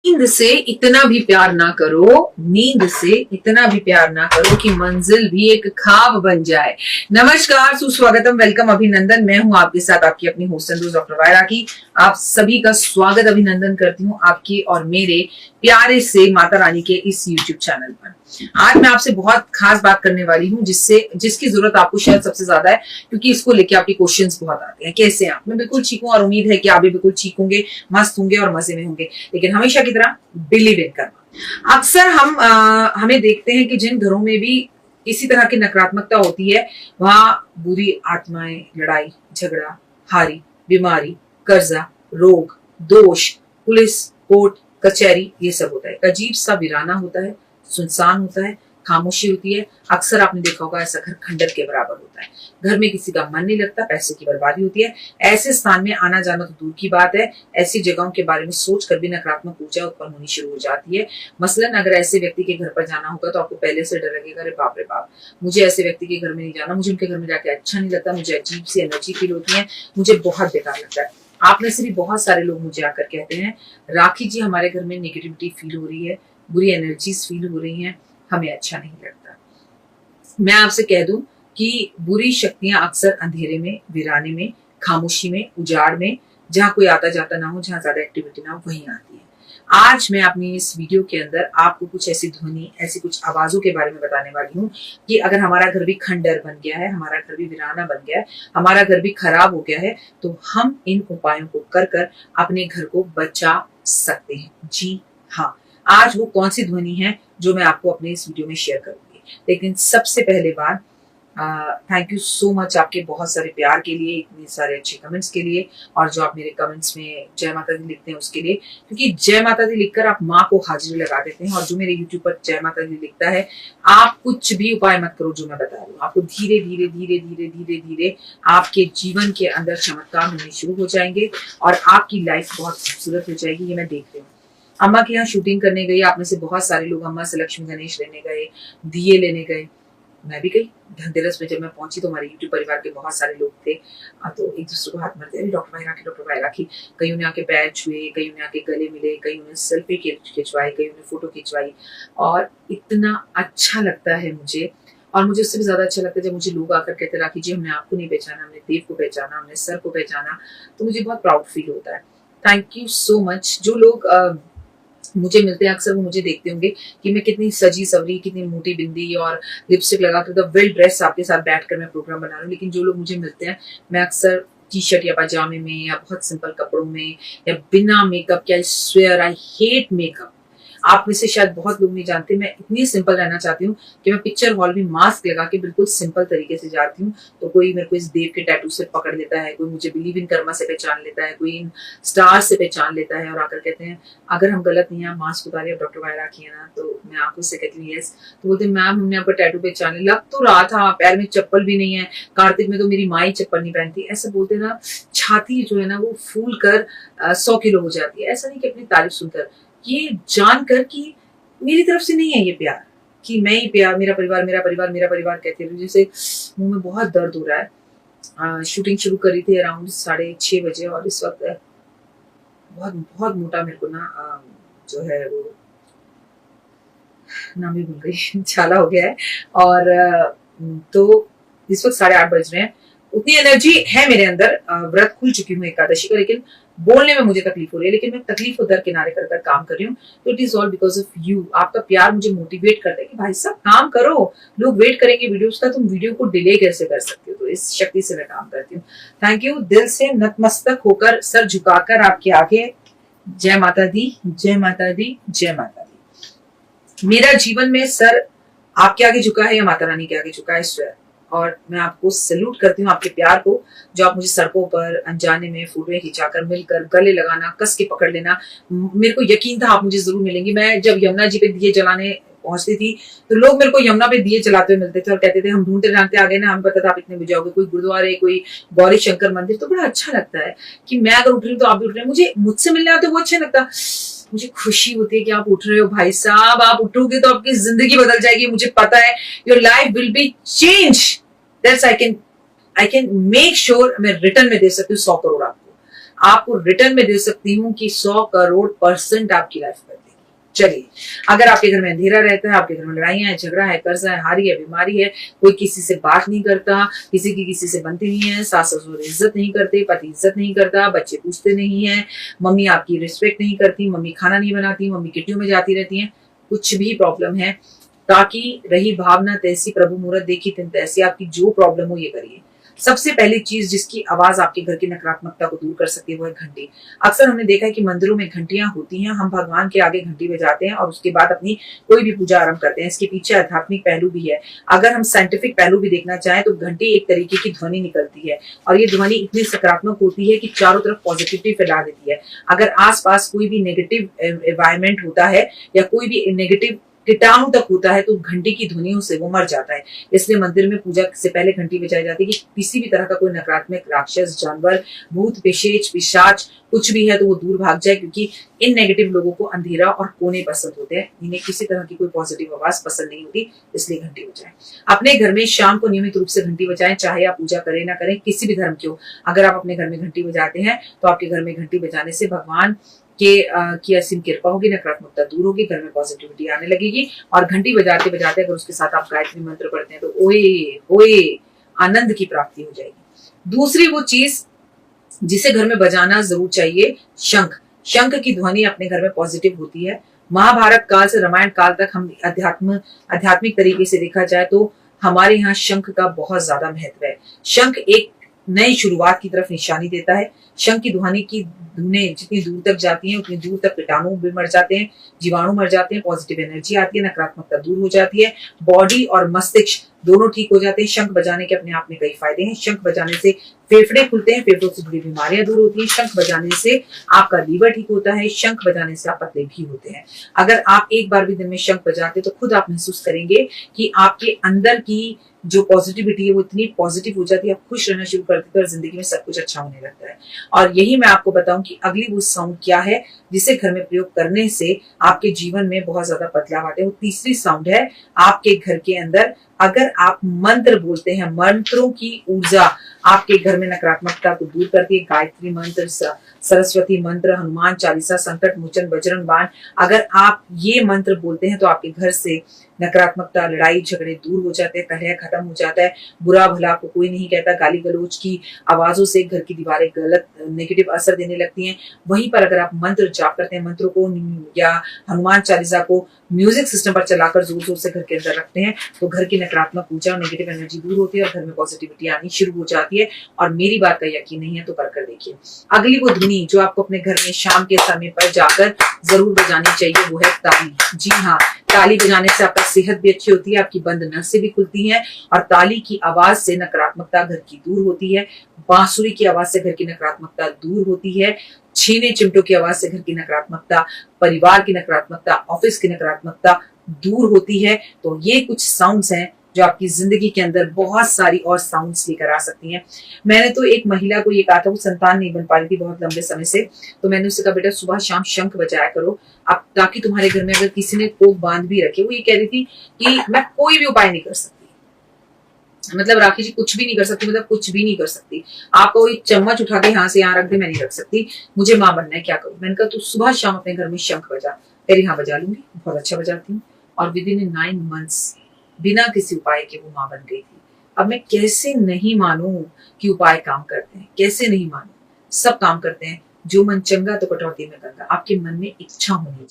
नींद से इतना भी प्यार ना करो, नींद से इतना भी प्यार ना करो कि मंजिल भी एक ख्वाब बन जाए। नमस्कार, सुस्वागतम, वेलकम, अभिनंदन। मैं हूं आपके साथ आपकी अपनी होस्ट डॉक्टर वायरा की। आप सभी का स्वागत अभिनंदन करती हूं आपके और मेरे प्यारे से माता रानी के इस यूट्यूब चैनल पर। आज मैं आपसे बहुत खास बात करने वाली हूं जिसकी जरूरत आपको शायद सबसे ज्यादा है, क्योंकि इसको लेके आपके क्वेश्चंस बहुत आते हैं। कैसे आप? मैं बिल्कुल ठीक हूं और उम्मीद है कि आप भी बिल्कुल ठीक होंगे, मस्त होंगे और मजे में होंगे, लेकिन हमेशा की तरह बिलीव इन करना। अक्सर हमें देखते हैं कि जिन घरों में भी इसी तरह की नकारात्मकता होती है, वहां बुरी आत्माएं, लड़ाई झगड़ा, हारी, बीमारी, कर्जा, रोग, दोष, पुलिस, कोर्ट कचहरी, ये सब होता है। अजीब सा वीराना होता है, सुनसान होता है, खामोशी होती है। अक्सर आपने देखा होगा ऐसा घर खंडर के बराबर होता है। घर में किसी का मन नहीं लगता, पैसे की बर्बादी होती है। ऐसे स्थान में आना जाना तो दूर की बात है, ऐसी जगहों के बारे में सोचकर भी नकारात्मक ऊर्जा उत्पन्न होनी शुरू हो जाती है। मसलन अगर ऐसे व्यक्ति के घर पर जाना होगा तो आपको पहले से डर लगेगा, अरे बाप रे बाप, मुझे ऐसे व्यक्ति के घर में नहीं जाना, मुझे उनके घर में जाके अच्छा नहीं लगता, मुझे अजीब सी एनर्जी फील होती है, मुझे बहुत बेकार लगता है। आप में से भी बहुत सारे लोग मुझे आकर कहते हैं, राखी जी हमारे घर में नेगेटिविटी फील हो रही है, बुरी एनर्जीज फील हो रही हैं, हमें अच्छा नहीं लगता। मैं आपसे कह दूं कि बुरी शक्तियां अक्सर अंधेरे में, वीराने में, खामोशी में, उजाड़ में, जहां कोई आता जाता ना हो, जहां ज्यादा एक्टिविटी ना हो, वहीं आती है। आज मैं अपनी इस वीडियो के अंदर आपको कुछ ऐसी ध्वनि, ऐसी कुछ आवाजों के बारे में बताने वाली हूँ कि अगर हमारा घर भी खंडर बन गया है, हमारा घर भी वीराना बन गया है, हमारा घर भी खराब हो गया है, तो हम इन उपायों को कर कर अपने घर को बचा सकते हैं। जी हाँ, आज वो कौन सी ध्वनि है जो मैं आपको अपने इस वीडियो में शेयर करूंगी। लेकिन सबसे पहले बात, थैंक यू सो मच आपके बहुत सारे प्यार के लिए, इतने सारे अच्छे कमेंट्स के लिए, और जो आप मेरे कमेंट्स में जय माता दी लिखते हैं उसके लिए। क्योंकि जय माता दी लिखकर आप माँ को हाजिरी लगा देते हैं, और जो मेरे यूट्यूब पर जय माता दी लिखता है, आप कुछ भी उपाय मत करो जो मैं बता रही हूँ, आपको धीरे धीरे धीरे धीरे धीरे धीरे आपके जीवन के अंदर चमत्कार होने शुरू हो जाएंगे और आपकी लाइफ बहुत खूबसूरत हो जाएगी। ये मैं देख रही हूँ। अम्मा के यहाँ शूटिंग करने गई, आप में से बहुत सारे लोग अम्मा से लक्ष्मी गणेश लेने गए, दिए लेने गए, मैं भी गई। धनतेरस में जब मैं पहुंची तो हमारे यूट्यूब परिवार के बहुत सारे लोग थे, तो एक दूसरे को हाथ मारते, डॉक्टर वायरा की। कई ने आके पैर छुए, कई ने आके गले मिले, कई ने सेल्फी खिंचवाई, कई ने फोटो खिंचवाई, और इतना अच्छा लगता है मुझे। और मुझे उससे भी ज्यादा अच्छा लगता है जब मुझे लोग आकर कहते, राखी जी हमने आपको नहीं पहचाना, हमने देव को पहचाना, हमने सर को पहचाना, तो मुझे बहुत प्राउड फील होता है। Thank you so much. जो लोग मुझे मिलते हैं अक्सर वो मुझे देखते होंगे कि मैं कितनी सजी सवरी, कितनी मोटी बिंदी और लिपस्टिक लगा कर वेल ड्रेस आपके साथ बैठकर मैं प्रोग्राम बना रही हूँ। लेकिन जो लोग मुझे मिलते हैं, मैं अक्सर टी शर्ट या पजामे में या बहुत सिंपल कपड़ों में या बिना makeup, I swear I hate makeup. आप में से शायद बहुत लोग नहीं जानते, मैं इतनी सिंपल रहना चाहती हूँ कि मैं पिक्चर हॉल में मास्क लगा के बिल्कुल सिंपल तरीके से जाती हूँ। तो कोई मेरे को इस देव के टैटू से पकड़ लेता है, कोई मुझे बिलीव इन कर्मा से पहचान लेता है, कोई इन स्टार से पहचान लेता है, और आकर कहते हैं अगर हम गलत नहीं है, मास्क उतारिए, डॉक्टर वायरा की है ना। तो मैं आंखों से कहती हूँ यस। तो बोलते मैम हमने आपका टैटू पहचान लिया, लग तो रहा था, पैर में चप्पल भी नहीं है, कार्तिक में तो मेरी माँ ही चप्पल नहीं पहनती। ऐसा बोलते ना, छाती जो है ना वो फूल कर 100 किलो हो जाती है। ऐसा नहीं कि अपनी तारीफ सुनकर, ये जानकर कि मेरी तरफ से नहीं है ये प्यार, कि मैं ही प्यार, मेरा परिवार मेरा परिवार मेरा परिवार कहते हुए जैसे मुंह में बहुत दर्द हो रहा है। शूटिंग शुरू करी थी अराउंड 6:30 बजे, और इस वक्त बहुत बहुत मोटा मेरे को ना जो है वो नाम ही भूल गई छाला हो गया है। और तो इस वक्त 8:30 बज रहे हैं। उतनी एनर्जी है मेरे अंदर, व्रत खुल चुकी हूँ एकादशी का, लेकिन बोलने में मुझे तकलीफ हो रही है। लेकिन मैं तकलीफ को दरकिनारे कर काम कर रही हूँ। तो it is all because of you. आपका प्यार मुझे मोटिवेट करता है कि भाई साहब काम करो, लोग वेट करेंगे वीडियोस का, तुम वीडियो को डिले कैसे कर सकते हो। तो इस शक्ति से मैं काम करती हूँ। Thank you. दिल से नतमस्तक होकर, सर झुकाकर आपके आगे जय माता दी, जय माता दी, जय माता दी। मेरा जीवन में सर आपके आगे झुका है या माता रानी के आगे झुका है, स्वयं। और मैं आपको सैल्यूट करती हूँ आपके प्यार को, जो आप मुझे सड़कों पर अनजाने में फोटो खिंचाकर, मिलकर, गले लगाना, कस के पकड़ लेना। मेरे को यकीन था आप मुझे जरूर मिलेंगे। मैं जब यमुना जी पे दिए जलाने पहुंचती थी तो लोग मेरे को यमुना पे दिए जलाते हुए मिलते थे और कहते थे हम ढूंढते ढांढते आ गए ना, हमें पता था आप इतने बजे आओगे। कोई गुरुद्वारे, कोई गौरी शंकर मंदिर, तो बड़ा अच्छा लगता है कि मैं अगर उठ रही हूँ तो आप भी उठ रहे हैं। मुझे मुझसे मिलने आते वो अच्छा लगता, मुझे खुशी होती है कि आप उठ रहे हो भाई साहब। आप उठोगे तो आपकी जिंदगी बदल जाएगी, मुझे पता है। Your life will be change. That's I can make sure. मैं रिटर्न में दे सकती हूँ 100 करोड़ आपको। आपको रिटर्न में दे सकती हूँ कि 100 करोड़% आपकी लाइफ कर देगी। चलिए, अगर आपके घर में अंधेरा रहता है, आपके घर में लड़ाइयां है, झगड़ा है, कर्जा है, हारी है, बीमारी है, कोई किसी से बात नहीं करता, किसी की किसी से बनती नहीं है, सास ससुर इज्जत नहीं करते, पति इज्जत नहीं करता, बच्चे पूछते नहीं है, मम्मी आपकी रिस्पेक्ट नहीं करती, मम्मी खाना नहीं बनाती, मम्मी किटियों में जाती रहती है, कुछ भी प्रॉब्लम है, ताकि रही भावना तैसी प्रभु मुहूर्त देखी तिन तैसी, आपकी जो प्रॉब्लम हो ये करिए। सबसे पहली चीज जिसकी आवाज आपके घर की नकारात्मकता को दूर कर सकती है वो है घंटी। अक्सर हमने देखा है कि मंदिरों में घंटियां होती हैं, हम भगवान के आगे घंटी बजाते हैं और उसके बाद अपनी कोई भी पूजा आरंभ करते हैं। इसके पीछे आध्यात्मिक पहलू भी है। अगर हम साइंटिफिक पहलू भी देखना चाहें तो घंटी एक तरीके की ध्वनि निकलती है और ये ध्वनि इतनी सकारात्मक होती है कि चारों तरफ पॉजिटिविटी फैला देती है। अगर आसपास कोई भी नेगेटिव एनवायरमेंट होता है या कोई भी नेगेटिव कीटाणु तक होता है तो घंटी की ध्वनियों से वो मर जाता है। इसलिए मंदिर में पूजा से पहले घंटी बजाई जाती है कि किसी भी तरह का कोई नकारात्मक राक्षस, जानवर, भूत, पेशेच, पिशाच कुछ भी है तो वो दूर भाग जाए, क्योंकि इन नेगेटिव लोगों को अंधेरा और कोने पसंद होते हैं, इन्हें किसी तरह की कोई पॉजिटिव आवाज पसंद नहीं होती, इसलिए घंटी बजाएं। अपने घर में शाम को नियमित रूप से घंटी बजाएं, चाहे आप पूजा करें ना करें, किसी भी धर्म की हो। अगर आप अपने घर में घंटी बजाते हैं तो आपके घर में घंटी बजाने से भगवान की असीम कृपा होगी, नकारात्मकता दूर होगी, घर में पॉजिटिविटी आने लगेगी। और घंटी बजाते बजाते अगर उसके साथ आप गायत्री मंत्र पढ़ते हैं तो ओए ओए आनंद की प्राप्ति हो जाएगी। दूसरी वो चीज जिसे घर में बजाना जरूर चाहिए, शंख। शंख की ध्वनि अपने घर में पॉजिटिव होती है। महाभारत काल से रामायण काल तक हम आध्यात्मिक तरीके से देखा जाए तो हमारे यहाँ शंख का बहुत ज्यादा महत्व है। शंख एक नई शुरुआत की तरफ निशानी देता है। शंख की ध्वनि की धुनें जितनी दूर तक जाती हैं उतनी दूर तक कीटाणु भी मर जाते हैं, जीवाणु मर जाते हैं, पॉजिटिव एनर्जी आती है, नकारात्मकता दूर हो जाती है, बॉडी और मस्तिष्क दोनों ठीक हो जाते हैं। शंख बजाने के अपने आप में कई फायदे हैं। शंख बजाने से फेफड़े खुलते हैं, फेफड़ों से जुड़ी बीमारियां दूर होती हैं। शंख बजाने से आपका लीवर ठीक होता है। शंख बजाने से आप पतले भी होते हैं। अगर आप एक बार भी दिन में शंख बजाते तो खुद आप महसूस करेंगे कि आपके अंदर की जो पॉजिटिविटी है वो इतनी पॉजिटिव हो जाती है, आप खुश रहना शुरू कर देते हैं और जिंदगी में सब कुछ अच्छा होने लगता है। और यही मैं आपको बताऊं कि अगली वो साउंड क्या है जिसे घर में प्रयोग करने से आपके जीवन में बहुत ज्यादा बदलाव आते हैं। वो तीसरी साउंड है आपके घर के अंदर अगर आप मंत्र बोलते हैं, मंत्रों की ऊर्जा आपके घर में नकारात्मकता को दूर करती है। गायत्री मंत्र, सरस्वती मंत्र, हनुमान चालीसा, संकट मोचन, बजरंग बाण, अगर आप ये मंत्र बोलते हैं तो आपके घर से नकारात्मकता, लड़ाई झगड़े दूर हो जाते हैं, कलह खत्म हो जाता है, बुरा भला को कोई नहीं कहता, गाली गलौज की आवाजों से घर की दीवारें गलत नेगेटिव असर देने लगती हैं। वहीं पर अगर आप मंत्र जाप करते हैं, मंत्रों को या हनुमान चालीसा को म्यूजिक सिस्टम पर चलाकर जोर जोर से घर के अंदर रखते हैं तो घर की नकारात्मक ऊर्जा और नेगेटिव एनर्जी दूर होती है और घर में पॉजिटिविटी आनी शुरू हो जाती है। और मेरी बात का यकीन नहीं है तो करकर देखिए। अगली वो ध्वनि जो आपको अपने घर में शाम के समय पर जाकर जरूर बजानी चाहिए वो है ताली। जी हाँ, ताली बजाने से आपका सेहत भी अच्छी होती है, आपकी बंद नसें भी खुलती हैं और ताली की आवाज से नकारात्मकता घर की दूर होती है। बांसुरी की आवाज से घर की नकारात्मकता दूर होती है। छीने चिमटों की आवाज से घर की नकारात्मकता, परिवार की नकारात्मकता, ऑफिस की नकारात्मकता दूर होती है। तो ये कुछ साउंड्स हैं जो आपकी जिंदगी के अंदर बहुत सारी और साउंड्स लेकर आ सकती हैं। मैंने तो एक महिला को ये कहा था, वो संतान नहीं बन पा रही थी बहुत लंबे समय से, तो मैंने उससे कहा बेटा सुबह शाम शंख बजाया करो अब, ताकि तुम्हारे घर में अगर किसी ने कोक बांध भी रखे। वो ये कह रही थी कि मैं कोई भी उपाय नहीं कर सकती, मतलब राखी जी कुछ भी नहीं कर सकती, मतलब कुछ भी नहीं कर सकती, आप कोई चम्मच उठा के यहाँ से यहाँ रख दे, मैं नहीं रख सकती, मुझे माँ बनना है, क्या करूं। मैंने कहा तू सुबह शाम अपने घर में शंख बजा। कह रही हाँ बजा लूंगी, बहुत अच्छा बजाती हूँ। और विद इन 9 months बिना किसी उपाय के वो माँ बन गई थी। अब मैं कैसे नहीं मानूं कि उपाय काम करते हैं, कैसे नहीं मानूं, सब काम करते हैं। जो मन चंगा तो कटौती में गंगा। आपके मन में इच्छा होनी चाहिए।